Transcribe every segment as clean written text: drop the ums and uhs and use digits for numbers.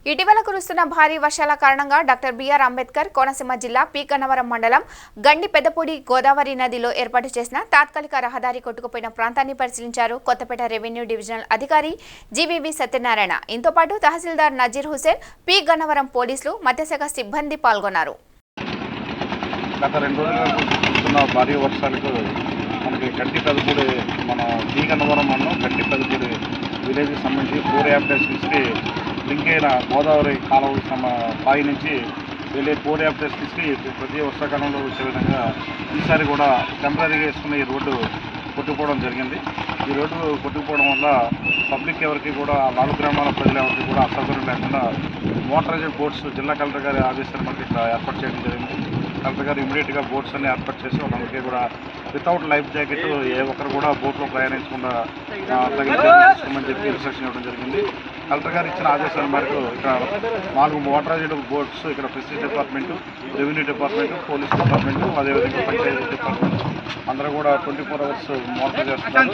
ఇటీవల కురుస్తున్న భారీ వర్షాల కారణంగా డాక్టర్ బిఆర్ అంబేద్కర్ కోనసీమ జిల్లా పి గన్నవరం మండలం గండి పెద్దపూడి గోదావరి నదిలో ఏర్పాటు చేసిన తాత్కాలిక రహదారి కొట్టుకుపోయిన ప్రాంతాన్ని పరిశీలించారు కొత్తపేట రెవెన్యూ డివిజనల్ అధికారి జీవీవి సత్యనారాయణ. ఇంతో పాటు తహసీల్దార్ నజీర్ హుసేన్, పి గన్నవరం పోలీసులు, మత్స్యశాఖ సిబ్బంది పాల్గొన్నారు. గత 2 రోజులుగా కురుస్తున్న భారీ వర్షాలకు మనకి గండి పెద్దపూడి మన పి గన్నవరం మండలం గండి పెద్దపూడి విలేజ్కి సంబంధించి 4 యాప్టేషన్స్కి లింక్ అయిన గోదావరి కాలువ పాయి నుంచి వెళ్ళే 4 యాప్టేషన్స్కి ప్రతి వర్షాకాలంలో వచ్చే విధంగా ఈసారి కూడా టెంపరీగా వేసుకున్న ఈ రోడ్డు కొట్టుకుపోవడం జరిగింది. ఈ రోడ్డు కొట్టుకుపోవడం వల్ల పబ్లిక్ ఎవరికి కూడా 4 గ్రామాల ప్రజలు ఎవరికి కూడా అసౌకర్యం లేకుండా మోటరైజ్డ్ బోట్స్ జిల్లా కలెక్టర్ గారి ఆదేశాల మేరకు ఇక్కడ ఏర్పాటు చేయడం జరిగింది. కలెక్టర్ గారు ఇమీడియట్గా బోట్స్ అన్ని ఏర్పాటు చేసి వాళ్ళందరికీ కూడా వితౌట్ లైఫ్ జాకెట్ ఏ ఒక్కరు కూడా బోట్లో ప్రయాణించకుండా తగిన తీసుకోమని చెప్పి ఇన్స్ట్రక్షన్ ఇవ్వడం జరిగింది. కలెక్టర్ గారు ఇచ్చిన ఆదేశాల మేరకు ఇక్కడ 4 మోటరైజ్డ్ బోట్స్ ఇక్కడ fisheries department, revenue department, police department, అదేవిధంగా పంచాయతీ డిపార్ట్మెంట్ అందరూ కూడా 24 అవర్స్ మోటర్ చేస్తున్నారు.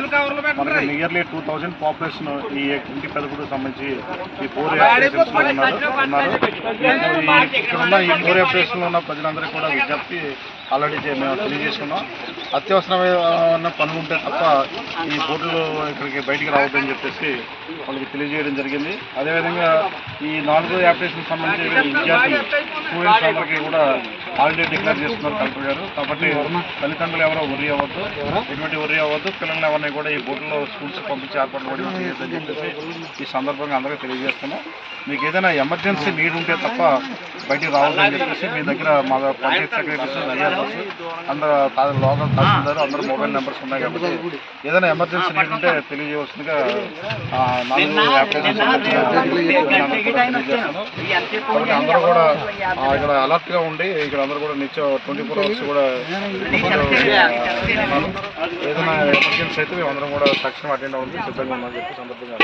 మనకి నియర్లీ 2000 పాపులేషన్ ఈ ఇంటి పెద్దపూడికి సంబంధించి ఈ 4 యాప్టేషన్స్లో ఉన్నారు. ఇక్కడ ఉన్న ఈ 4 యాప్టేషన్లో ఉన్న ప్రజలందరికీ కూడా విజ్ఞప్తి ఆల్రెడీ మేము తెలియజేసుకున్నాం. అత్యవసరమైన పనులు ఉంటే తప్ప ఈ బోట్లు ఇక్కడికి బయటికి రావద్దని చెప్పేసి వాళ్ళకి తెలియజేయడం జరిగింది. అదేవిధంగా ఈ 4 యాప్టేషన్కి సంబంధించి విద్యార్థులు స్టూడెంట్స్ అందరికీ కూడా హాలిడే డిక్లేర్ చేస్తున్నారు కలెక్టర్ గారు. కాబట్టి తల్లిదండ్రులు ఎవరో వర్రీ అవ్వద్దు, ఎటువంటి వర్రీ అవ్వద్దు, పిల్లల్ని ఎవరిని కూడా ఈ బోట్లో స్కూల్స్ పంపించి ఏర్పాటు పడి చేయొద్దని చెప్పేసి ఈ సందర్భంగా అందరికీ తెలియజేస్తున్నాం. మీకు ఏదైనా ఎమర్జెన్సీ నీడ్ ఉంటే తప్ప బయటికి రావద్దని చెప్పేసి మీ దగ్గర మా పంచాయత్ సెక్రటరీస్, ఐఆర్ఓస్ అందరూ లోకల్ తహసీల్దారు అందరూ మొబైల్ నెంబర్స్ ఉన్నాయి కాబట్టి ఏదైనా ఎమర్జెన్సీ నీడ్ ఉంటే తెలియజేయవలసిందిగా 4 యాప్టేషన్స్ తెలియజేస్తున్నాను. కాబట్టి అందరూ కూడా ఇక్కడ అలర్ట్గా ఉండి ఇక్కడ అందరూ కూడా నిత్యం 24 అవర్స్ కూడా ఏదైనా ఎమర్జెన్సీ అయితే మేము అందరం కూడా తక్షణం అటెండ్ అవ్వాలి సిద్ధంగా ఉన్నామని చెప్పి సందర్భంగా